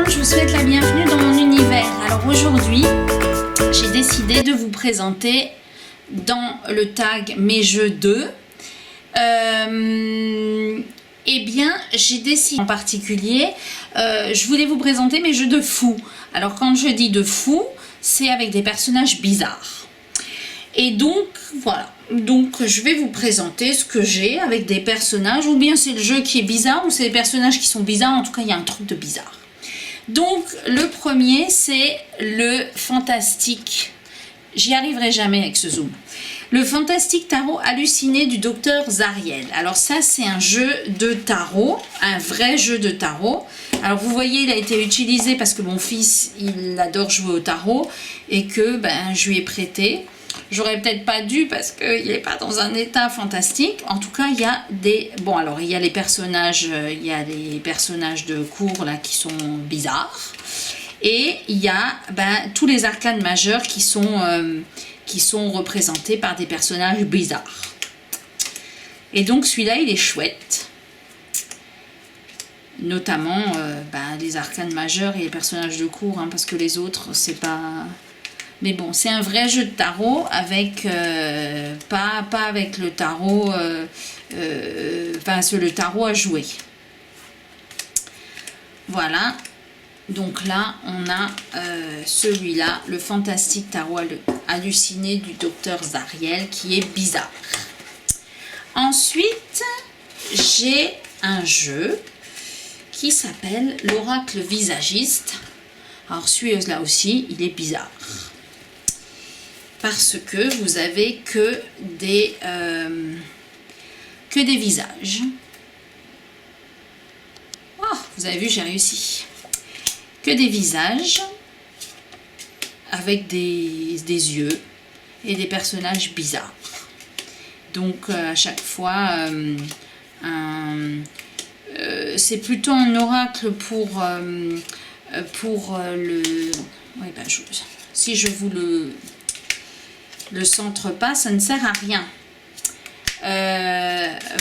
monde, je vous souhaite la bienvenue dans mon univers. Alors aujourd'hui, j'ai décidé de vous présenter dans le tag Mes Jeux 2. Eh bien, j'ai décidé en particulier, je voulais vous présenter mes jeux de fous. Alors quand je dis de fous, c'est avec des personnages bizarres. Et donc, voilà. Donc, je vais vous présenter ce que j'ai avec des personnages. Ou bien c'est le jeu qui est bizarre, ou c'est des personnages qui sont bizarres. En tout cas, il y a un truc de bizarre. Donc, le premier, c'est le fantastique. J'y arriverai jamais avec ce zoom. Le fantastique tarot halluciné du docteur Zariel. Alors ça, c'est un jeu de tarot, un vrai jeu de tarot. Alors vous voyez, il a été utilisé parce que mon fils, il adore jouer au tarot et que je lui ai prêté. J'aurais peut-être pas dû parce qu'il n'est pas dans un état fantastique. En tout cas, il y a des... Bon, alors, il y a les personnages, de cours là qui sont bizarres. Et il y a tous les arcanes majeurs qui sont représentés par des personnages bizarres. Et donc, celui-là, il est chouette. Notamment les arcanes majeurs et les personnages de cours, parce que les autres, c'est pas... Mais bon, c'est un vrai jeu de tarot avec pas avec le tarot, le tarot à jouer. Voilà. Donc là, on a celui-là, le fantastique tarot halluciné du docteur Zariel, qui est bizarre. Ensuite, j'ai un jeu qui s'appelle l'oracle visagiste. Alors celui-là aussi, il est bizarre. Parce que vous avez que des visages. Oh, vous avez vu, j'ai réussi. Que des visages avec des yeux et des personnages bizarres. Donc à chaque fois, c'est plutôt un oracle pour le... Oui, si je vous le centre pas, ça ne sert à rien.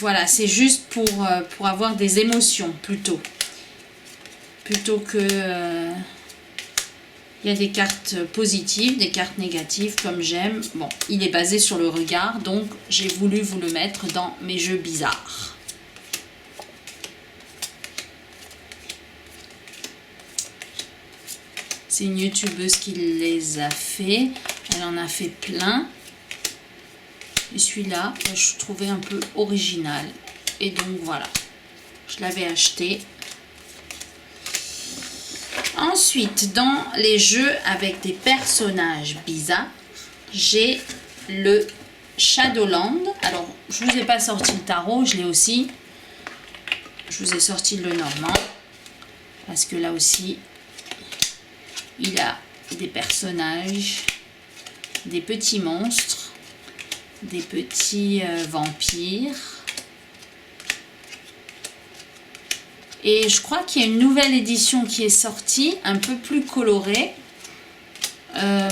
Voilà, c'est juste pour avoir des émotions plutôt que il y a des cartes positives, des cartes négatives comme j'aime. Bon, il est basé sur le regard, donc j'ai voulu vous le mettre dans mes jeux bizarres. C'est une youtubeuse qui les a fait. Elle en a fait plein. Et celui-là, je trouvais un peu original. Et donc voilà. Je l'avais acheté. Ensuite, dans les jeux avec des personnages bizarres, j'ai le Shadowland. Alors, je ne vous ai pas sorti le tarot, je l'ai aussi. Je vous ai sorti le normand. Parce que là aussi, il a des personnages, des petits monstres, des petits vampires. Et je crois qu'il y a une nouvelle édition qui est sortie, un peu plus colorée.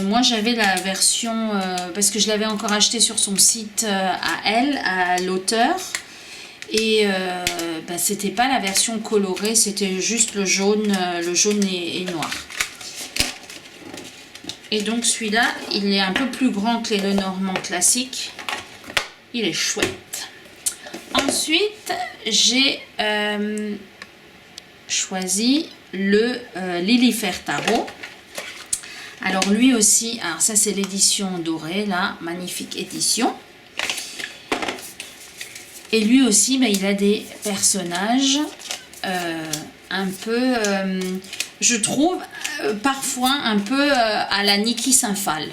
Moi, j'avais la version, parce que je l'avais encore acheté sur son site à l'auteur. Et c'était pas la version colorée, c'était juste le jaune et noir. Et donc celui-là, il est un peu plus grand que les Lenormand classiques. Il est chouette. Ensuite, j'ai choisi le Lilifer Tarot. Alors lui aussi, alors ça c'est l'édition dorée, là, magnifique édition. Et lui aussi, il a des personnages un peu, je trouve, parfois un peu à la Niki Saint-Phal.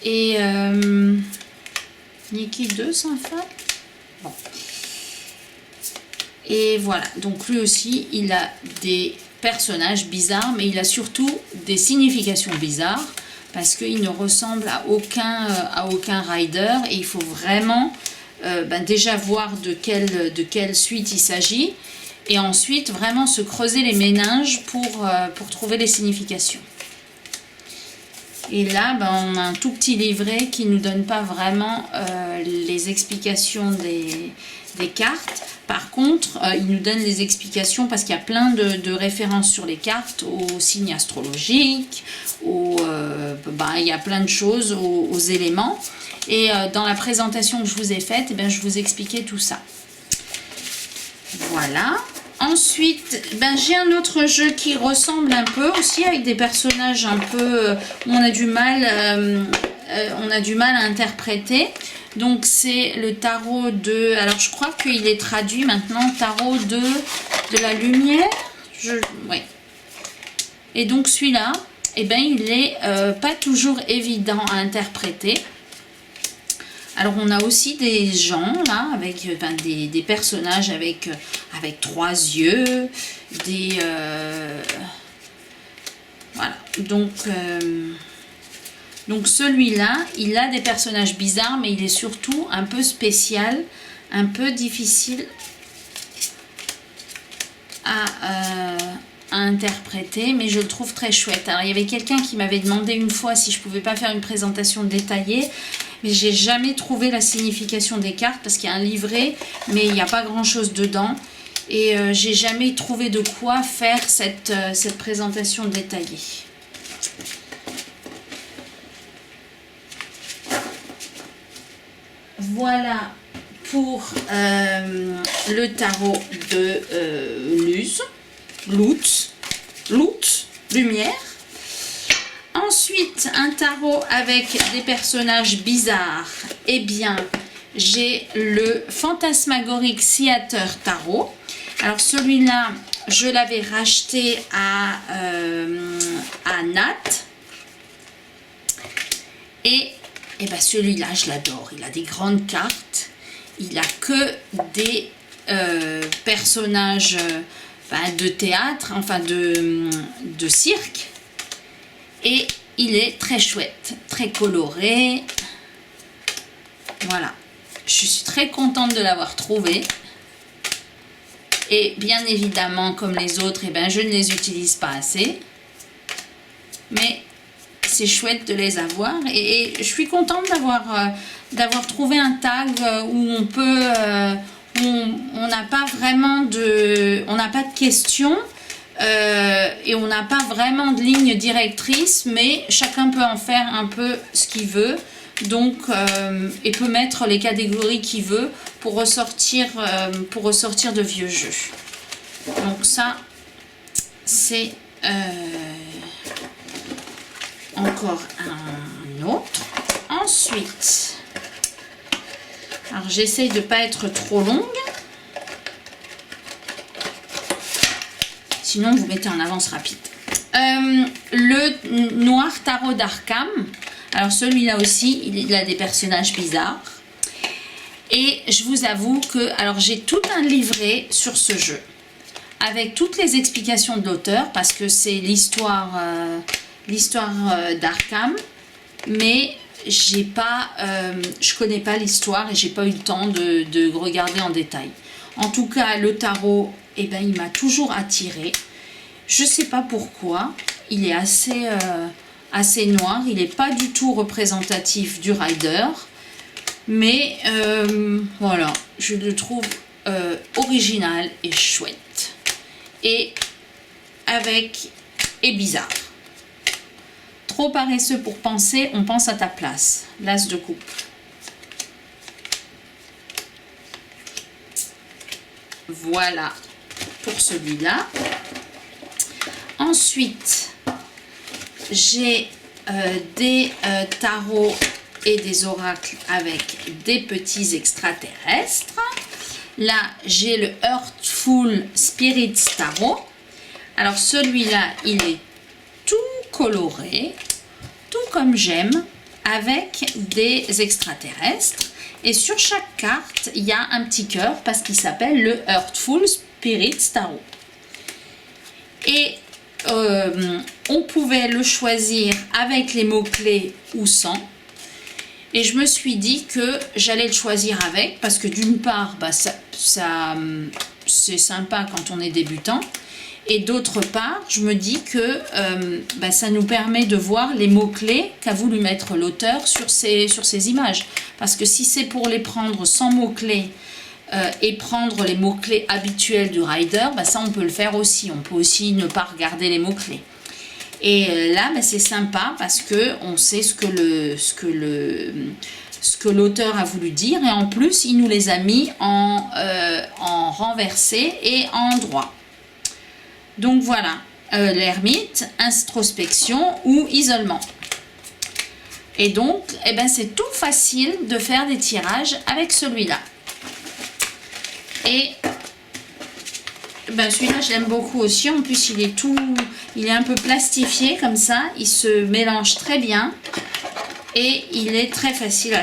Et Niki 2 Saint-Phal. Bon. Et voilà, donc lui aussi, il a des personnages bizarres, mais il a surtout des significations bizarres, parce qu'il ne ressemble à aucun rider, et il faut vraiment déjà voir de quelle suite il s'agit, et ensuite vraiment se creuser les méninges pour trouver les significations. Et là, on a un tout petit livret qui ne nous donne pas vraiment les explications des cartes. Par contre, il nous donne les explications parce qu'il y a plein de références sur les cartes, aux signes astrologiques, il y a plein de choses, aux éléments. Et dans la présentation que je vous ai faite, eh bien, je vous expliquais tout ça. Voilà. Ensuite, j'ai un autre jeu qui ressemble un peu aussi, avec des personnages un peu où on a du mal à interpréter. Donc c'est le tarot de... Alors je crois qu'il est traduit maintenant, tarot de la lumière. Oui. Et donc celui-là, eh ben, il n'est pas toujours évident à interpréter. Alors on a aussi des gens là, avec des personnages avec 3 yeux, voilà. Donc celui-là, il a des personnages bizarres, mais il est surtout un peu spécial, un peu difficile à interpréter, mais je le trouve très chouette. Alors il y avait quelqu'un qui m'avait demandé une fois si je pouvais pas faire une présentation détaillée, mais j'ai jamais trouvé la signification des cartes parce qu'il y a un livret, mais il n'y a pas grand chose dedans, et j'ai jamais trouvé de quoi faire cette présentation détaillée. Voilà pour le tarot de Lutz, lumière. Ensuite, un tarot avec des personnages bizarres. Eh bien, j'ai le Fantasmagoric Theater Tarot. Alors celui-là, je l'avais racheté à Nat. Et celui-là, je l'adore. Il a des grandes cartes. Il a que des personnages de théâtre, enfin de cirque. Et il est très chouette, très coloré. Voilà. Je suis très contente de l'avoir trouvé. Et bien évidemment, comme les autres, je ne les utilise pas assez. Mais c'est chouette de les avoir. Et je suis contente d'avoir trouvé un tag où on peut... on n'a pas vraiment de... On n'a pas de questions. Et on n'a pas vraiment de ligne directrice, mais chacun peut en faire un peu ce qu'il veut, donc et peut mettre les catégories qu'il veut pour ressortir de vieux jeux. Donc ça, c'est encore un autre. Ensuite, alors j'essaye de ne pas être trop longue. Sinon, vous mettez en avance rapide. Le Noir Tarot d'Arkham. Alors, celui-là aussi, il a des personnages bizarres. Et je vous avoue que... Alors, j'ai tout un livret sur ce jeu. Avec toutes les explications de l'auteur. Parce que c'est l'histoire d'Arkham. Mais je connais pas l'histoire et j'ai pas eu le temps de regarder en détail. En tout cas, le tarot... il m'a toujours attiré. Je sais pas pourquoi. Il est assez noir. Il n'est pas du tout représentatif du rider. Mais voilà, je le trouve original et chouette. Et bizarre. Trop paresseux pour penser, on pense à ta place. L'as de coupe. Voilà pour celui-là. Ensuite, j'ai des tarots et des oracles avec des petits extraterrestres. Là, j'ai le Heartful Spirits Tarot. Alors, celui-là, il est tout coloré, tout comme j'aime, avec des extraterrestres. Et sur chaque carte, il y a un petit cœur parce qu'il s'appelle le Heartful Spirits Tarot. Et on pouvait le choisir avec les mots-clés ou sans. Et je me suis dit que j'allais le choisir avec parce que d'une part, c'est sympa quand on est débutant. Et d'autre part, je me dis que ça nous permet de voir les mots-clés qu'a voulu mettre l'auteur sur ces images. Parce que si c'est pour les prendre sans mots-clés, et prendre les mots-clés habituels du rider, bah, ça on peut le faire aussi. On peut aussi ne pas regarder les mots-clés. Et là, bah, c'est sympa parce qu'on sait ce que l'auteur a voulu dire. Et en plus, il nous les a mis en renversé et en droit. Donc voilà, l'ermite, introspection ou isolement. Et donc, eh ben, c'est tout facile de faire des tirages avec celui-là. Et ben, celui-là, je l'aime beaucoup aussi. En plus, il est un peu plastifié comme ça. Il se mélange très bien. Et il est très facile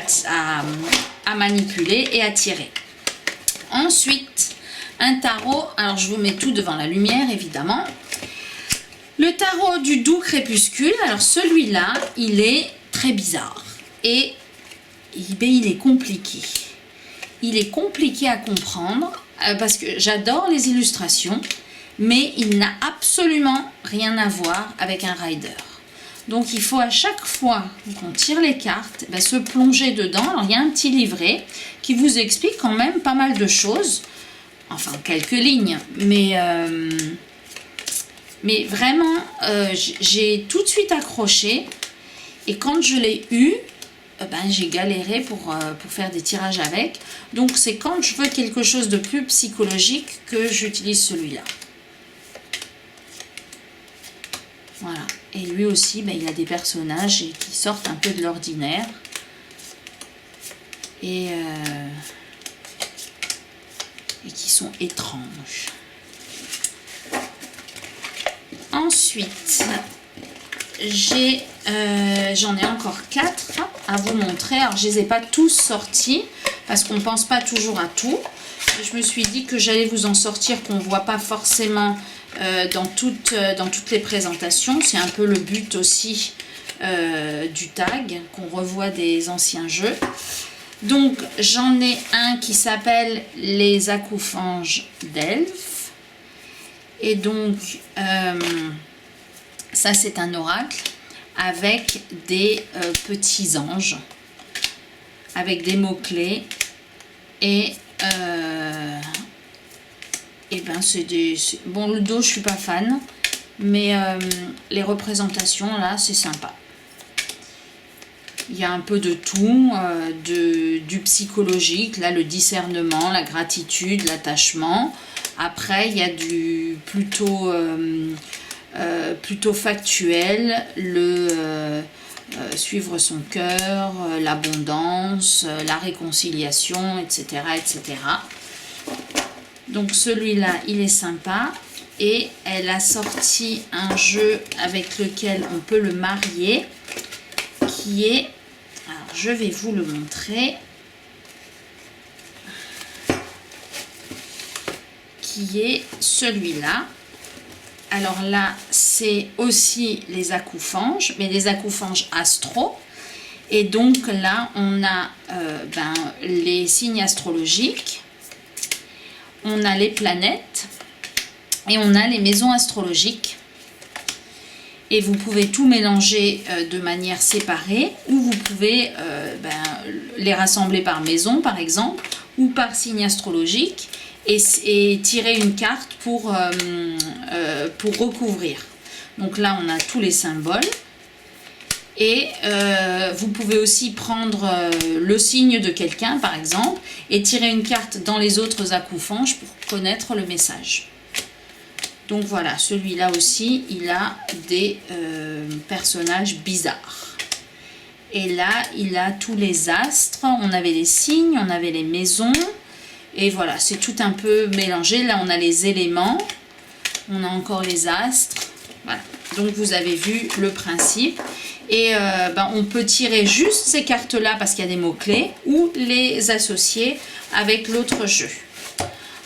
à manipuler et à tirer. Ensuite, un tarot. Alors, je vous mets tout devant la lumière, évidemment. Le tarot du doux crépuscule. Alors, celui-là, il est très bizarre. Et ben, il est compliqué. Il est compliqué à comprendre parce que j'adore les illustrations, mais il n'a absolument rien à voir avec un rider. Donc il faut à chaque fois qu'on tire les cartes, ben, se plonger dedans. Alors il y a un petit livret qui vous explique quand même pas mal de choses, enfin quelques lignes, mais vraiment j'ai tout de suite accroché, et quand je l'ai eu, ben, j'ai galéré pour faire des tirages avec. Donc c'est quand je veux quelque chose de plus psychologique que j'utilise celui-là. Voilà. Et lui aussi, ben, il a des personnages qui sortent un peu de l'ordinaire. Et qui sont étranges. Ensuite, j'en ai encore 4 à vous montrer. Alors, je ne les ai pas tous sortis parce qu'on ne pense pas toujours à tout. Je me suis dit que j'allais vous en sortir qu'on ne voit pas forcément dans toutes les présentations. C'est un peu le but aussi du tag, qu'on revoit des anciens jeux. Donc, j'en ai un qui s'appelle Les Accouphanges d'Elphes. Et donc, ça c'est un oracle avec des petits anges, avec des mots-clés. Et ben bon, le dos je suis pas fan, mais les représentations là c'est sympa. Il y a un peu de tout, du psychologique, là le discernement, la gratitude, l'attachement. Après il y a du plutôt factuel, suivre son cœur, l'abondance, la réconciliation, etc., etc. Donc celui-là, il est sympa. Et elle a sorti un jeu avec lequel on peut le marier, qui est... Alors, je vais vous le montrer. Qui est celui-là. Alors là, c'est aussi les accouphanges, mais les accouphanges astro. Et donc là, on a les signes astrologiques, on a les planètes et on a les maisons astrologiques. Et vous pouvez tout mélanger de manière séparée, ou vous pouvez les rassembler par maison, par exemple, ou par signe astrologique, et tirer une carte pour recouvrir. Donc là, on a tous les symboles. Et vous pouvez aussi prendre le signe de quelqu'un, par exemple, et tirer une carte dans les autres accouphanges pour connaître le message. Donc voilà, celui-là aussi, il a des personnages bizarres. Et là, il a tous les astres. On avait les signes, on avait les maisons. Et voilà, c'est tout un peu mélangé. Là, on a les éléments. On a encore les astres. Voilà. Donc, vous avez vu le principe. Et on peut tirer juste ces cartes-là parce qu'il y a des mots-clés, ou les associer avec l'autre jeu.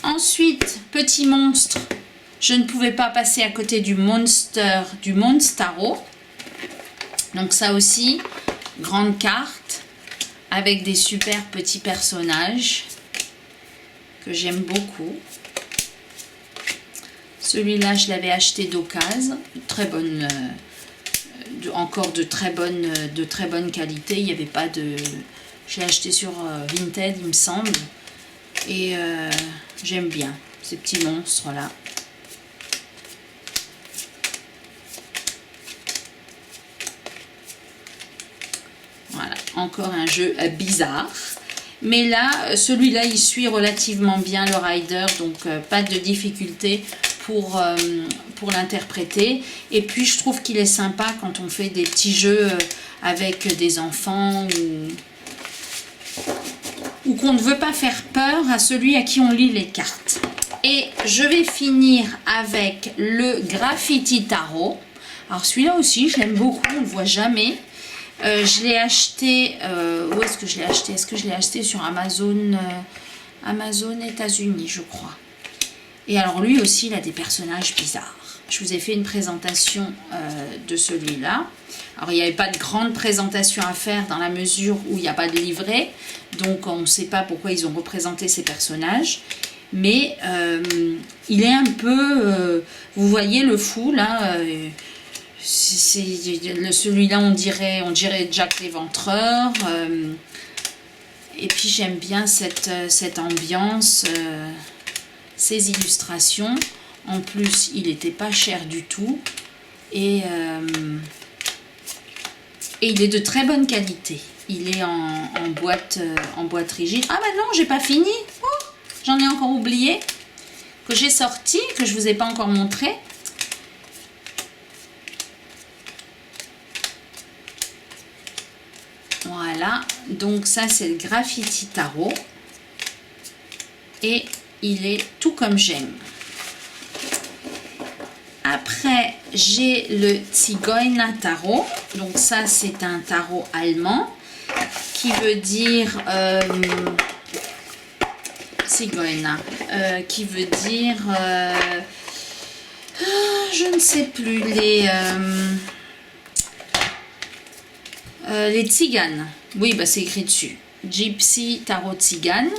Ensuite, petit monstre. Je ne pouvais pas passer à côté du Monstaro. Donc ça aussi, grande carte avec des super petits personnages que j'aime beaucoup. Celui-là, je l'avais acheté d'occasion, très bonne, encore de très bonne qualité. Il n'y avait pas de... Je l'ai acheté sur Vinted, il me semble. Et j'aime bien ces petits monstres là. Voilà, encore un jeu bizarre. Mais là, celui-là, il suit relativement bien le rider, donc pas de difficulté pour l'interpréter. Et puis, je trouve qu'il est sympa quand on fait des petits jeux avec des enfants ou qu'on ne veut pas faire peur à celui à qui on lit les cartes. Et je vais finir avec le Graffiti Tarot. Alors, celui-là aussi, je l'aime beaucoup, on ne le voit jamais. Je l'ai acheté, où est-ce que je l'ai acheté? Est-ce que je l'ai acheté sur Amazon, Amazon États-Unis, je crois. Et alors lui aussi, il a des personnages bizarres. Je vous ai fait une présentation de celui-là. Alors il n'y avait pas de grande présentation à faire dans la mesure où il n'y a pas de livret. Donc on ne sait pas pourquoi ils ont représenté ces personnages. Mais il est un peu, vous voyez le fou là, celui-là on dirait Jack l'Éventreur. Et puis j'aime bien cette ambiance, ces illustrations. En plus il n'était pas cher du tout. Et il est de très bonne qualité. Il est en boîte rigide. Ah bah non, j'ai pas fini. Oh, j'en ai encore oublié. Que j'ai sorti, que je vous ai pas encore montré. Voilà, donc ça c'est le Graffiti Tarot et il est tout comme j'aime. Après j'ai le Zigeuner Tarot, donc ça c'est un tarot allemand qui veut dire Zigeuner, qui veut dire je ne sais plus, les tziganes. Oui, bah c'est écrit dessus. Gypsy Tarot Tzigane.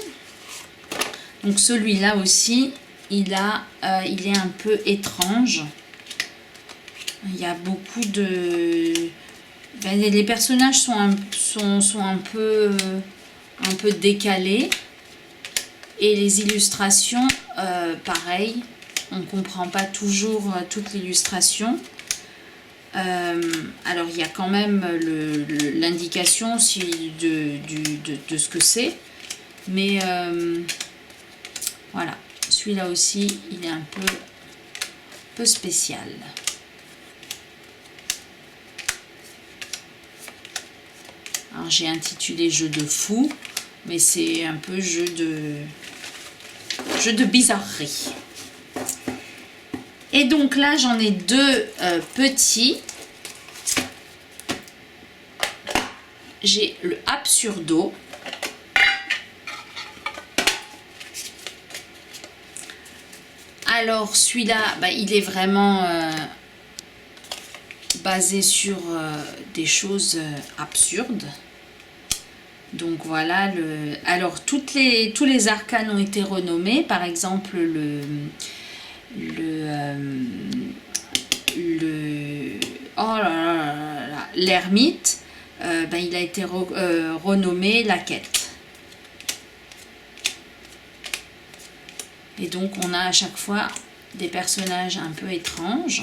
Donc celui-là aussi, il est un peu étrange. Il y a beaucoup de... Ben, les personnages sont un peu décalés. Et les illustrations, pareil. On ne comprend pas toujours toute l'illustration. Alors il y a quand même l'indication de ce que c'est, mais voilà, celui-là aussi il est un peu spécial. Alors j'ai intitulé jeu de fou, mais c'est un peu jeu de bizarrerie. Et donc là, j'en ai deux petits. J'ai le Absurdo. Alors, celui-là, bah, il est vraiment basé sur des choses absurdes. Donc voilà. Alors, tous les arcanes ont été renommés. Par exemple, l'ermite, ben, il a été renommé la quête. Et donc on a à chaque fois des personnages un peu étranges.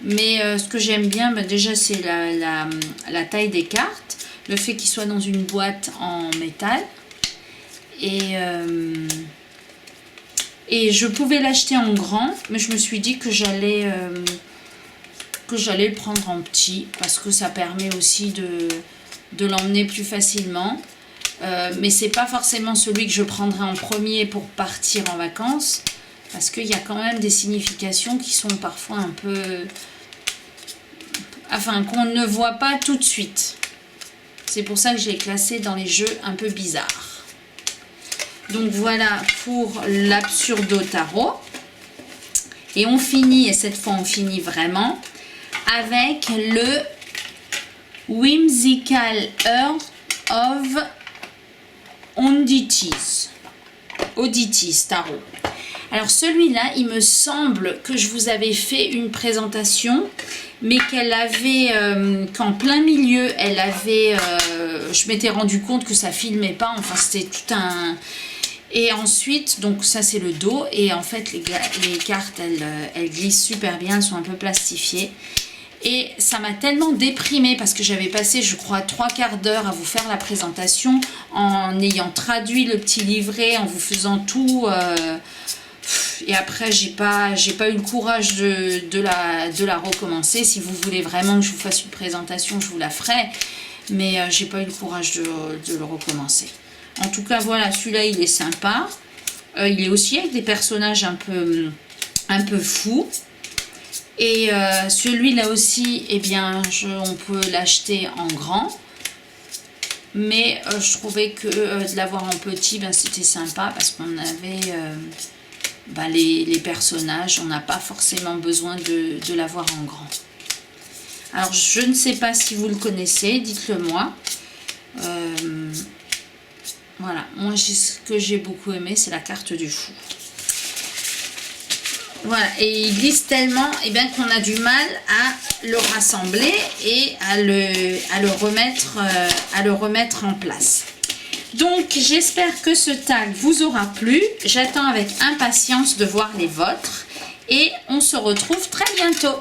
Mais ce que j'aime bien, ben, déjà c'est la taille des cartes, le fait qu'il soit dans une boîte en métal. Et je pouvais l'acheter en grand, mais je me suis dit que j'allais le prendre en petit, parce que ça permet aussi de l'emmener plus facilement. Mais c'est pas forcément celui que je prendrai en premier pour partir en vacances, parce qu'il y a quand même des significations qui sont parfois un peu... Enfin, qu'on ne voit pas tout de suite. C'est pour ça que je l'ai classé dans les jeux un peu bizarres. Donc voilà pour l'Absurdo Tarot. Et on finit, et cette fois on finit vraiment, avec le Whimsical Earth of Oddities Tarot. Alors celui-là, il me semble que je vous avais fait une présentation, mais qu'elle avait, qu'en plein milieu, elle avait, je m'étais rendu compte que ça filmait pas, enfin c'était tout un... Et ensuite, donc ça c'est le dos, et en fait les cartes, elles glissent super bien, elles sont un peu plastifiées. Et ça m'a tellement déprimée parce que j'avais passé, je crois, 3/4 d'heure à vous faire la présentation en ayant traduit le petit livret, en vous faisant tout. Et après, j'ai pas eu le courage de la recommencer. Si vous voulez vraiment que je vous fasse une présentation, je vous la ferai. Mais j'ai pas eu le courage de le recommencer. En tout cas, voilà, celui-là, il est sympa. Il est aussi avec des personnages un peu fous. Et celui-là aussi, eh bien, on peut l'acheter en grand. Mais je trouvais que de l'avoir en petit, ben, c'était sympa parce qu'on avait les personnages. On n'a pas forcément besoin de l'avoir en grand. Alors, je ne sais pas si vous le connaissez, dites-le moi. Voilà, moi, ce que j'ai beaucoup aimé, c'est la carte du fou. Voilà, et il glisse tellement qu'on a du mal à le rassembler et à le remettre en place. Donc, j'espère que ce tag vous aura plu. J'attends avec impatience de voir les vôtres et on se retrouve très bientôt.